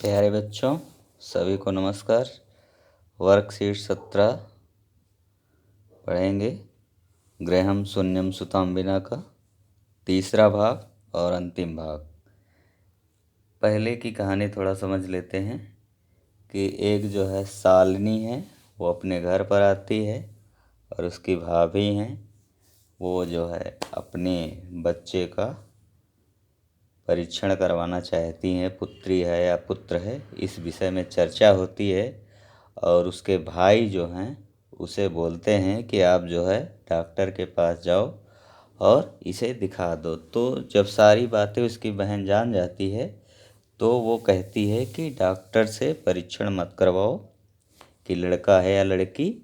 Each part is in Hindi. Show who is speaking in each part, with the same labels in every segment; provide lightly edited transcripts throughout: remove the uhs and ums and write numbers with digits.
Speaker 1: प्यारे बच्चों, सभी को नमस्कार। वर्कशीट 17 पढ़ेंगे। गृहम शून्यम सुताम विना का तीसरा भाग और अंतिम भाग। पहले की कहानी थोड़ा समझ लेते हैं कि एक जो है शालिनी है, वो अपने घर पर आती है और उसकी भाभी हैं, वो जो है अपने बच्चे का परीक्षण करवाना चाहती हैं, पुत्री है या पुत्र है, इस विषय में चर्चा होती है। और उसके भाई जो हैं उसे बोलते हैं कि आप जो है डॉक्टर के पास जाओ और इसे दिखा दो। तो जब सारी बातें उसकी बहन जान जाती है तो वो कहती है कि डॉक्टर से परीक्षण मत करवाओ कि लड़का है या लड़की,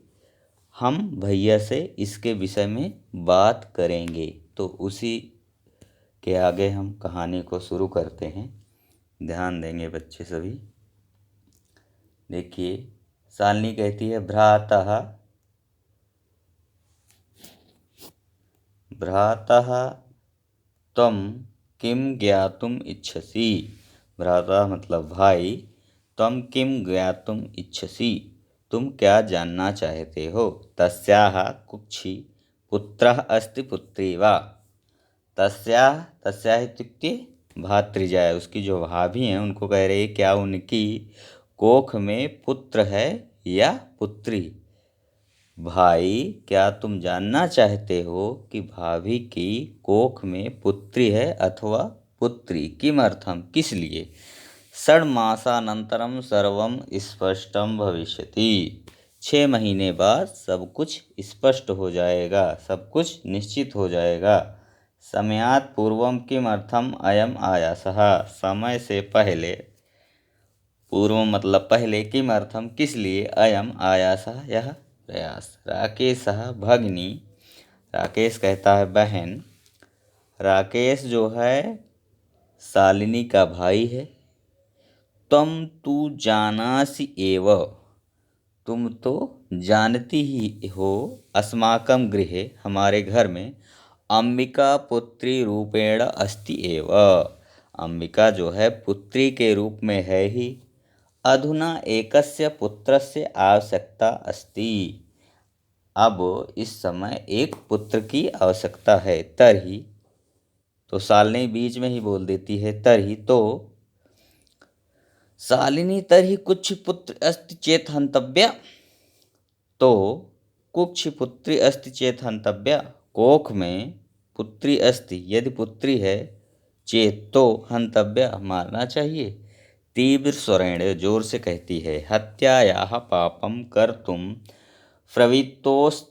Speaker 1: हम भैया से इसके विषय में बात करेंगे। तो उसी के आगे हम कहानी को शुरू करते हैं। ध्यान देंगे बच्चे सभी। देखिए, शालिनी कहती है, भ्रातः भ्रातः त्वं किं ज्ञातुम् इच्छसि। भ्राता मतलब भाई, त्वं किं ज्ञातुम् इच्छसि, तुम क्या जानना चाहते हो। तस्याः कुक्षि पुत्रः अस्ति पुत्री वा। तस्याः इत्युक्ते भातृजा, उसकी जो भाभी हैं उनको कह रही क्या उनकी कोख में पुत्र है या पुत्री। भाई, क्या तुम जानना चाहते हो कि भाभी की कोख में पुत्री है अथवा पुत्री। किमर्थम, किस लिए। षण्मासानन्तरं सर्वं स्पष्टं भविष्यति। 6 महीने बाद सब कुछ स्पष्ट हो जाएगा, सब कुछ निश्चित हो जाएगा। समयात् पूर्वं किमर्थम अयम आयासः, समय से पहले, पूर्व मतलब पहले, किमर्थम किस लिए, अयम आयासः यह प्रयास। राकेशः भगिनी, राकेश कहता है बहन। राकेश जो है शालिनी का भाई है। तम तू जानासि एव, तुम तो जानती ही हो, अस्माकं गृहे, हमारे घर में, अंबिका पुत्री रूपेण अस्ति एव, अंबिका जो है पुत्री के रूप में है ही। अधुना एकस्य पुत्रस्य आवश्यकता अस्ति, अब इस समय एक पुत्र की आवश्यकता है। तर्हि, तो शालिनी बीच में ही बोल देती है तर्हि, तो शालिनी तर्हि कुछ पुत्र अस्ति चेत हंतव्या, तो कुक्ष पुत्री अस्ति चेत हंतव्या, कोख में पुत्री अस्ति, यदि पुत्री है, चेत तो हंतव्या, मारना चाहिए। तीव्र स्वरेण, जोर से कहती है, हत्यायाः पापं कर्तुं प्रवृत्तोस्त्वं,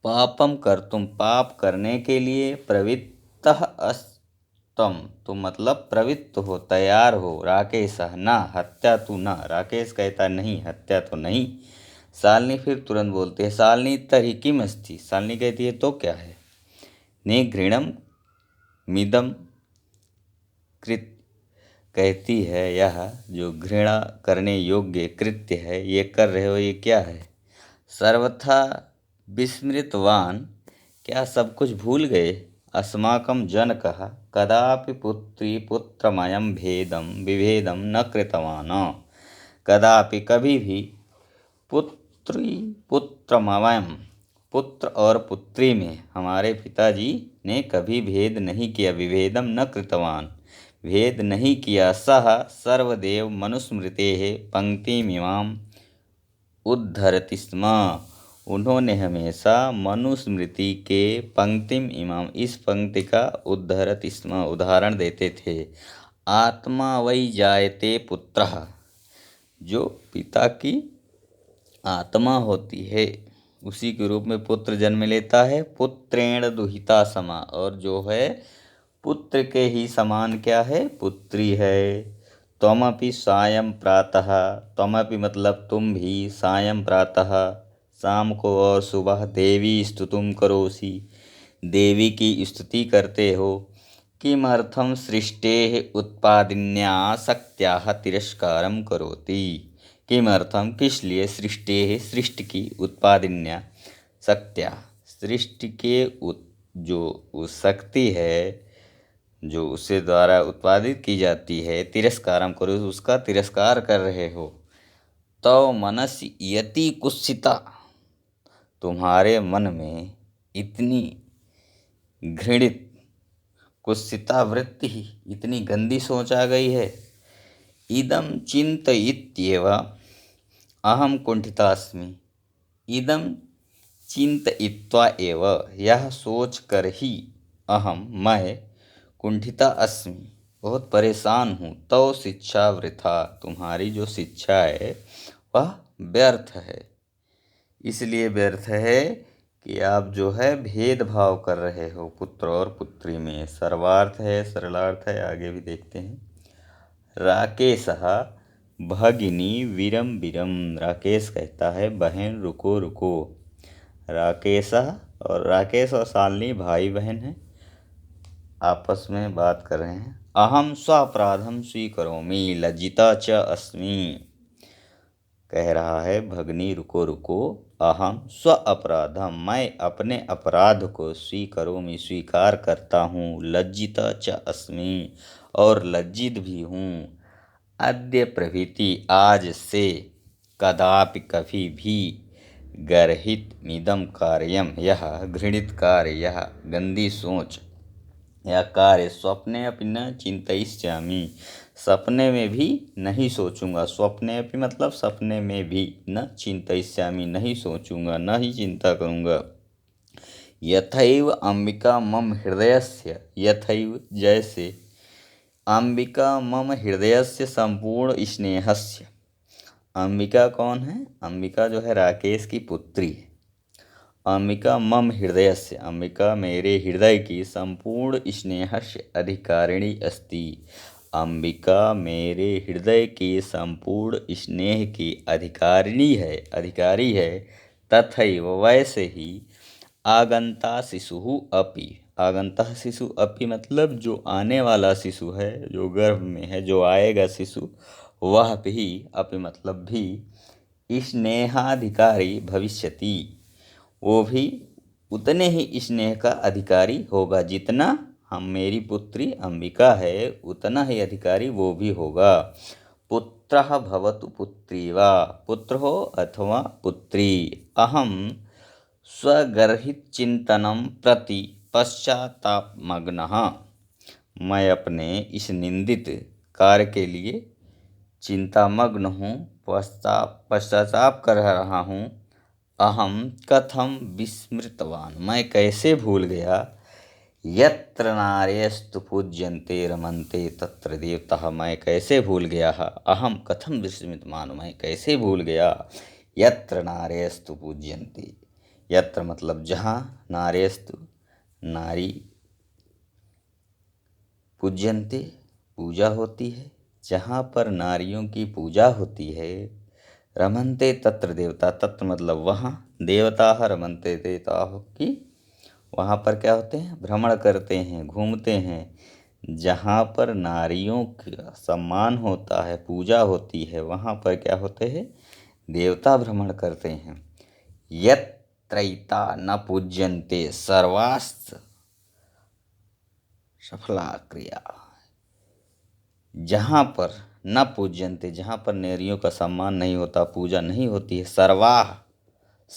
Speaker 1: पापम कर्तुम, पाप करने के लिए, प्रवृत्तः अस्त्वं, तो मतलब प्रवृत्त हो, तैयार हो। राकेशः न, हत्या तू न, राकेश कहता नहीं, हत्या तो नहीं। शालिनी फिर तुरंत बोलते हैं, शालिनी तर्हि किम अस्ति, शालिनी कहती है तो क्या है। निघृणम मिदम कृत, कहती है यह जो घृणा करने योग्य कृत्य है, ये कर रहे हो, ये क्या है। सर्वथा विस्मृतवान, क्या सब कुछ भूल गए। अस्माकं जनकः कदापि पुत्री पुत्रमयं भेदं विभेदं न कृतवान्, कदापि कभी भी पुत्री पुत्रमयं, पुत्र और पुत्री में हमारे पिताजी ने कभी भेद नहीं किया। विभेदम न कृतवान, भेद नहीं किया। सह सर्वदेव मनुस्मृतेः पंक्तिमिमाम् उद्धरति स्म, उन्होंने हमेशा मनुस्मृति के पंक्तिम इमाम, इस पंक्ति का उद्धरति स्म, उदाहरण देते थे। आत्मा वै जायते पुत्रः, जो पिता की आत्मा होती है उसी के रूप में पुत्र जन्म लेता है। पुत्रेण दुहिता समा, और जो है पुत्र के ही समान क्या है, पुत्री है। त्वमपि सायं प्रातः, त्वमपि मतलब तुम भी, सायं प्रातः शाम को और सुबह, देवी स्तुतुं करोसि, देवी की स्तुति करते हो। किमर्थं सृष्टेः उत्पादिन्याः शक्त्याः तिरस्कारं करोति, किमर्थम किस लिए, सृष्टेः सृष्टि की, उत्पादिन्या शक्त्या, सृष्टि के जो शक्ति है, जो उससे द्वारा उत्पादित की जाती है, तिरस्कारम करो, उसका तिरस्कार कर रहे हो। तो मनसि यति कुत्सिता, तुम्हारे मन में इतनी घृणित, कुत्सिता वृत्ति, इतनी गंदी सोच आ गई है। इदम चिंतयित्येव अहम कुंठितास्मि। इदम चिंतयित्वा एव, यह सोच कर ही, अहम मैं, कुंठिता अस्मि, बहुत परेशान हूँ। तो शिक्षा वृथा, तुम्हारी जो शिक्षा है वह व्यर्थ है। इसलिए व्यर्थ है कि आप जो है भेदभाव कर रहे हो पुत्र और पुत्री में। सर्वार्थ है, सरलार्थ है, आगे भी देखते हैं। राकेशः भगिनी विरम विरम, राकेश कहता है बहन रुको रुको। राकेशः, और राकेश और शालिनी भाई बहन हैं, आपस में बात कर रहे हैं। अहम स्वापराधम स्वीकरोमि लज्जिता च अस्मि, कह रहा है भगनी रुको रुको। अहम स्व अपराधम, मैं अपने अपराध को स्वीकरोमि, स्वीकार करता हूँ। लज्जिता च अस्मि, और लज्जित भी हूँ। अद्य प्रभृति, आज से, कदापि कभी भी, गर्हित मिदम कार्यम, यह घृणित कार्य, यह गंदी सोच, यह कार्य स्वप्ने अपि न चिंतयिष्यामि, सपने में भी नहीं सोचूंगा। स्वप्ने अपि मतलब सपने में भी, न चिंतयिष्यामि नहीं सोचूंगा, न ही चिंता करूंगा। यथैव अंबिका मम हृदयस्य, यथैव जैसे, अंबिका मम हृदयस्य संपूर्ण स्नेहस्य। अंबिका कौन है? अंबिका जो है राकेश की पुत्री है। अंबिका मम हृदयस्य, अंबिका मेरे हृदय की, संपूर्ण स्नेहस्य अधिकारिणी अस्ति, अंबिका मेरे हृदय की संपूर्ण स्नेह की अधिकारिणी है, अधिकारी है। तथैव वैसे ही, आगंता शिशु अपि, आगंता शिशु अपि मतलब जो आने वाला शिशु है, जो गर्भ में है, जो आएगा शिशु, वह भी, अपि मतलब भी, स्नेहाधिकारी भविष्यति, वो भी उतने ही स्नेह का अधिकारी होगा जितना हम, मेरी पुत्री अंबिका है, उतना ही अधिकारी वो भी होगा। पुत्रः भवतु पुत्री वा, पुत्र हो अथवा पुत्री। अहम स्वगर्हित चिंतनम प्रति पश्चातापमग्नः, मैं अपने इस निंदित कार्य के लिए चिंतामग्न हूँ, पश्चाताप कर रहा हूँ। अहम कथम विस्मृतवान, मैं कैसे भूल गया। यत्र नार्यस्तु पूज्यन्ते रमन्ते तत्र देवताः, मैं कैसे भूल गया। अहम कथम विस्मृतवान, मैं कैसे भूल गया। यत्र नार्यस्तु पूज्यन्ते, यत्र मतलब जहाँ, नार्यस्तु नारी, पूज्यन्ते पूजा होती है, जहाँ पर नारियों की पूजा होती है। रमन्ते तत्र देवता, तत्र मतलब वहाँ, देवता रमन्ते, देवता की वहाँ पर क्या होते हैं, भ्रमण करते हैं, घूमते हैं। जहाँ पर नारियों का सम्मान होता है, पूजा होती है, वहाँ पर क्या होते हैं, देवता भ्रमण करते हैं। यत्रैता न पूज्यन्ते सर्वास्त्र सफला क्रिया, जहाँ पर न पूज्यन्ते, जहाँ पर नारियों का सम्मान नहीं होता, पूजा नहीं होती है, सर्वाह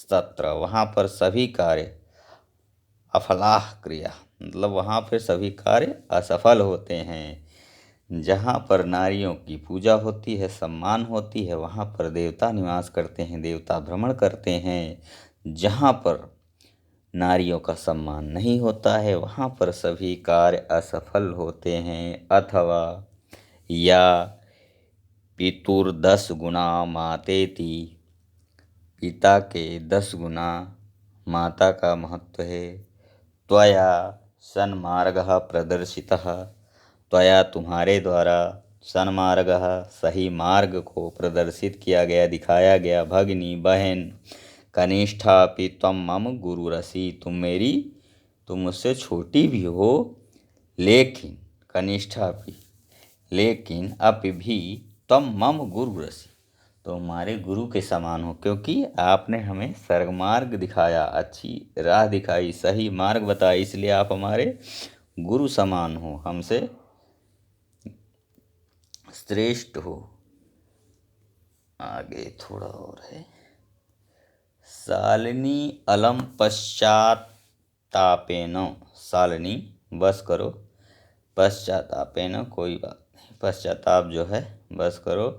Speaker 1: तत्र, वहाँ पर सभी कार्य, अफलाह क्रिया मतलब वहाँ पर सभी कार्य असफल होते हैं। जहाँ पर नारियों की पूजा होती है, सम्मान होती है, वहाँ पर देवता निवास करते हैं, देवता भ्रमण करते हैं। जहाँ पर नारियों का सम्मान नहीं होता है, वहाँ पर सभी कार्य असफल होते हैं। अथवा या पितुर्दश गुना मातेति, पिता के 10 गुना माता का महत्व है। त्वया सन्मार्गः प्रदर्शितः, त्वया तुम्हारे द्वारा, सन्मार्गः सही मार्ग को, प्रदर्शित किया गया, दिखाया गया। भगिनी बहन, कनिष्ठापि त्वं मम गुरुरसि, तुम मुझसे छोटी भी हो, लेकिन कनिष्ठापि, लेकिन अपि भी, त्वं मम गुरुरसि, तो हमारे गुरु के समान हो, क्योंकि आपने हमें सर्गमार्ग दिखाया, अच्छी राह दिखाई, सही मार्ग बताया, इसलिए आप हमारे गुरु समान हो, हमसे श्रेष्ठ हो। आगे थोड़ा और है। शालिनी अलम पश्चातापेन, शालिनी बस करो, पश्चातापेन कोई बात नहीं, पश्चाताप जो है बस करो।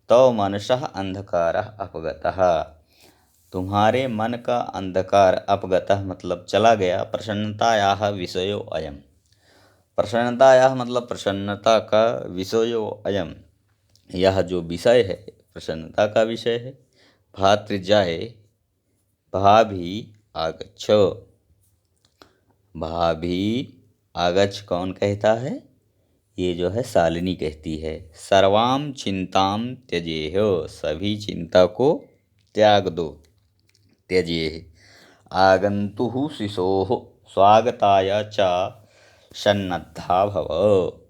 Speaker 1: तो मनसः अंधकारः अपगतः, तुम्हारे मन का अंधकार अपगतः मतलब चला गया। प्रसन्नतायाः विषयो अयम, प्रसन्नतायाः मतलब प्रसन्नता का, विषयो अयम यह जो विषय है प्रसन्नता का विषय है। भातृजाए भाभी आगच्छ, भाभी आगच्छ कौन कहता है? ये जो है शालिनी कहती है। सर्वाम चिंताम त्यजेह, सभी चिंता को त्याग दो, त्यजेह। आगंतुः शिशोः स्वागताय च सन्नद्धा भव,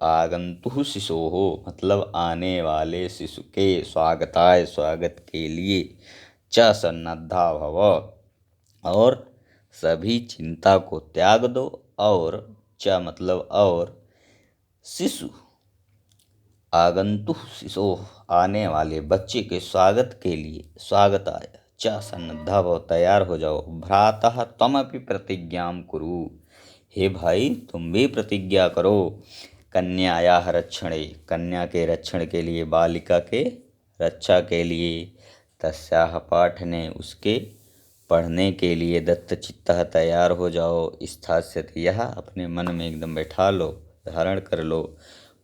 Speaker 1: आगंतुः शिशोः मतलब आने वाले शिशु के, स्वागताय स्वागत के लिए, च सन्नद्धा भव और सभी चिंता को त्याग दो, और च मतलब और, शिशु आगंतुः शिशोः आने वाले बच्चे के स्वागत के लिए, स्वागताय च सन्नद्धा भव तैयार हो जाओ। भ्रातः त्वमपि प्रतिज्ञां कुरु, हे भाई तुम भी प्रतिज्ञा करो। कन्यायाः रक्षणे, कन्या के रक्षण के लिए, बालिका के रक्षा के लिए। तस्याः पाठने, उसके पढ़ने के लिए। दत्तचित्तः तैयार हो जाओ। स्थास्यति यह, अपने मन में एकदम बैठा लो, धारण कर लो।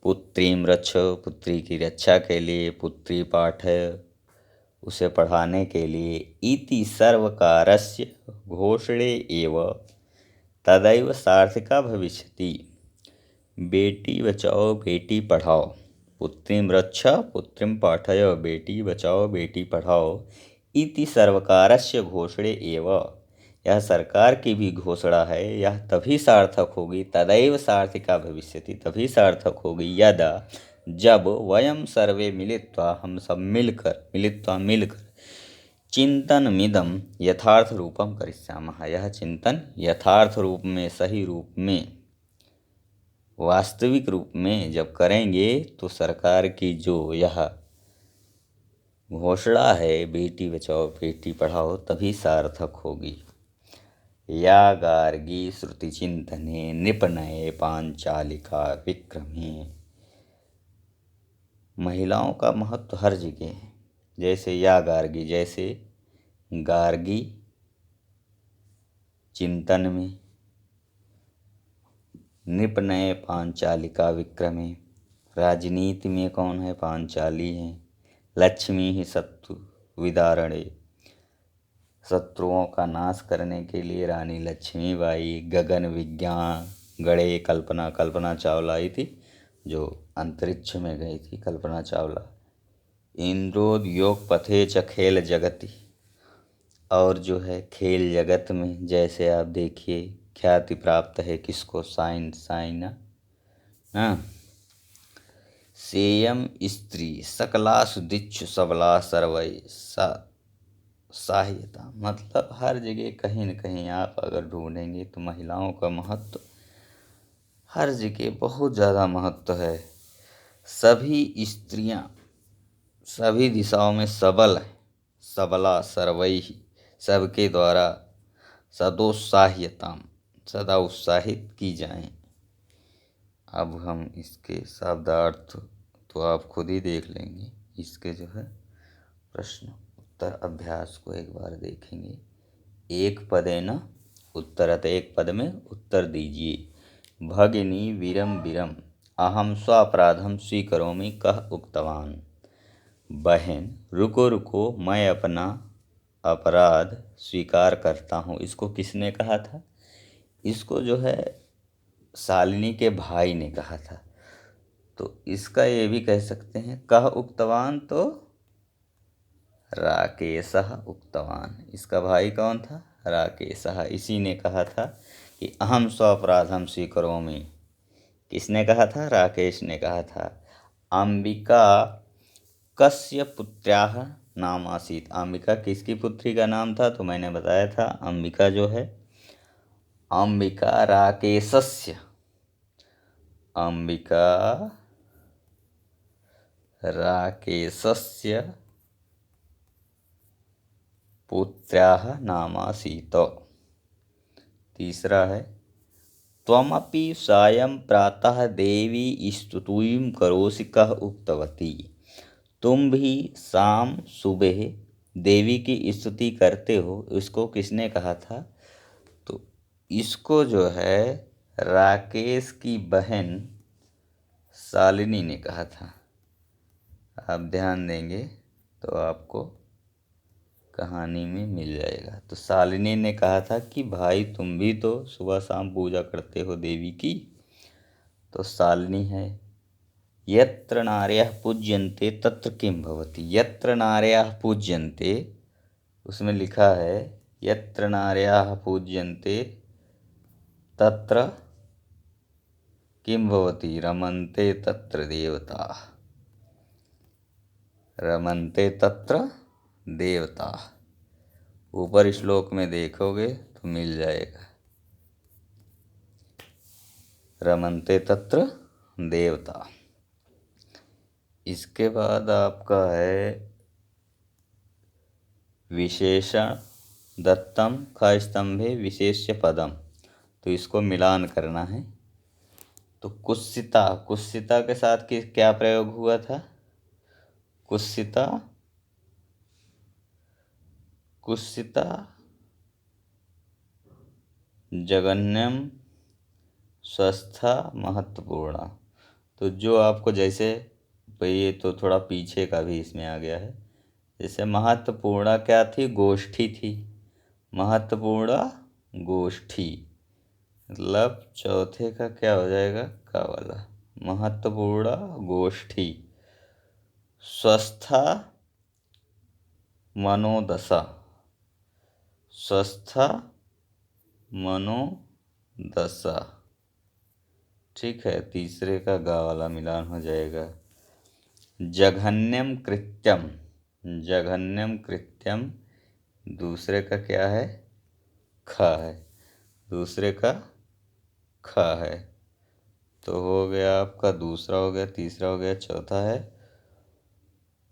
Speaker 1: पुत्रीं रक्ष, पुत्री की रक्षा के लिए। पुत्री पाठ, उसे पढ़ाने के लिए। इति सर्वकारस्य घोषणे एव तदैव सार्थिका भविष्यति, बेटी बचाओ बेटी पढ़ाओ। पुत्रीं रक्ष पुत्रीं पाठय, बेटी बचाओ बेटी पढ़ाओ। इति सर्वकारस्य घोषणे एव, यह सरकार की भी घोषणा है, यह तभी सार्थक होगी। तदैव सार्थिका भविष्यति, तभी सार्थक होगी। यदा जब, वयम सर्वे मिलित्वा हम सब मिलकर, मिलित्वा मिलकर, चिंतनमिदं यथार्थ रूपम करिष्यामः, यह चिंतन यथार्थ रूप में, सही रूप में, वास्तविक रूप में जब करेंगे तो सरकार की जो यह घोषणा है बेटी बचाओ बेटी पढ़ाओ तभी सार्थक होगी। या गार्गी श्रुति चिंतने निपनये पांचालिका विक्रमे, महिलाओं का महत्व हर जगह है। जैसे या गार्गी, जैसे गार्गी चिंतन में, निपनये पांचालिका विक्रमे, राजनीति में कौन है? पांचाली है। लक्ष्मी ही शत्रु विदारणे, शत्रुओं का नाश करने के लिए रानी लक्ष्मीबाई। गगन विज्ञान गणे कल्पना, कल्पना चावला आई थी जो अंतरिक्ष में गई थी, कल्पना चावला। इंद्रोद्योग पथे च खेल जगति, और जो है खेल जगत में जैसे आप देखिए ख्याति प्राप्त है किसको? साइना हाँ। सेयम स्त्री सकलासु दिक्षु सबला सर्वै सहायता, मतलब हर जगह कहीं न कहीं आप अगर ढूंढेंगे तो महिलाओं का महत्व हर जगह बहुत ज़्यादा महत्व है। सभी स्त्रियां सभी दिशाओं में सबल है। सबला सर्वैः, सबके द्वारा। सदोत्साह्यताम, सदा उत्साहित की जाएं। अब हम इसके शब्दार्थ तो आप खुद ही देख लेंगे। इसके जो है प्रश्न उत्तर अभ्यास को एक बार देखेंगे। एक पदेन उत्तरत, एक पद में उत्तर दीजिए। भगिनी वीरम वीरम अहम स्वापराधम स्वीकरोमि कह उक्तवान। बहन रुको रुको मैं अपना अपराध स्वीकार करता हूँ, इसको किसने कहा था? इसको जो है शालिनी के भाई ने कहा था। तो इसका ये भी कह सकते हैं कह उक्तवान, तो राकेशः उक्तवान। इसका भाई कौन था? राकेशः। इसी ने कहा था कि अहम स्वापराधम स्वीकरोमि। किसने कहा था? राकेश ने कहा था। अंबिका कस्य पुत्र्याः नाम आसीत्, अंबिका किसकी पुत्री का नाम था? तो मैंने बताया था अंबिका जो है, अंबिका राकेशस्य अंबिका राकेशस्य पुत्र्याः नामासीत्। तीसरा है त्वमपि सायं प्रातः देवी स्तुतिं करोसि कः उक्तवती। तुम भी शाम सुबह देवी की स्तुति करते हो, इसको किसने कहा था? तो इसको जो है राकेश की बहन शालिनी ने कहा था। आप ध्यान देंगे तो आपको कहानी में मिल जाएगा। तो शालिनी ने कहा था कि भाई तुम भी तो सुबह शाम पूजा करते हो देवी की। तो शालिनी है यत्र नार्यः पूज्यन्ते तत्र किं भवति। यत्र नार्यः पूज्यन्ते, उसमें लिखा है यत्र नार्यः पूज्यन्ते तत्र किं भवति रमन्ते तत्र देवताः। रमन्ते तत्र देवताः, ऊपर श्लोक में देखोगे तो मिल जाएगा। रमन्ते तत्र देवता। इसके बाद आपका है विशेषण दत्तम ख स्तंभे विशेष्य पदम। तो इसको मिलान करना है। तो कुत्सिता, कुत्सिता के साथ क्या प्रयोग हुआ था? कुत्सिता, कुत्सिता जघन्यम स्वस्था महत्वपूर्ण। तो जो आपको जैसे ये तो थोड़ा पीछे का भी इसमें आ गया है। जैसे महत्वपूर्ण क्या थी? गोष्ठी थी। महत्वपूर्ण गोष्ठी, मतलब चौथे का क्या हो जाएगा? का वाला महत्वपूर्ण गोष्ठी। स्वस्था मनोदशा, स्वस्था मनोदशा। ठीक है, तीसरे का गा वाला मिलान हो जाएगा। जघन्यम कृत्यम, जघन्यम कृत्यम दूसरे का क्या है? ख है, दूसरे का ख है। तो हो गया आपका दूसरा, हो गया तीसरा, हो गया चौथा है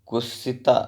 Speaker 1: कुत्सिता।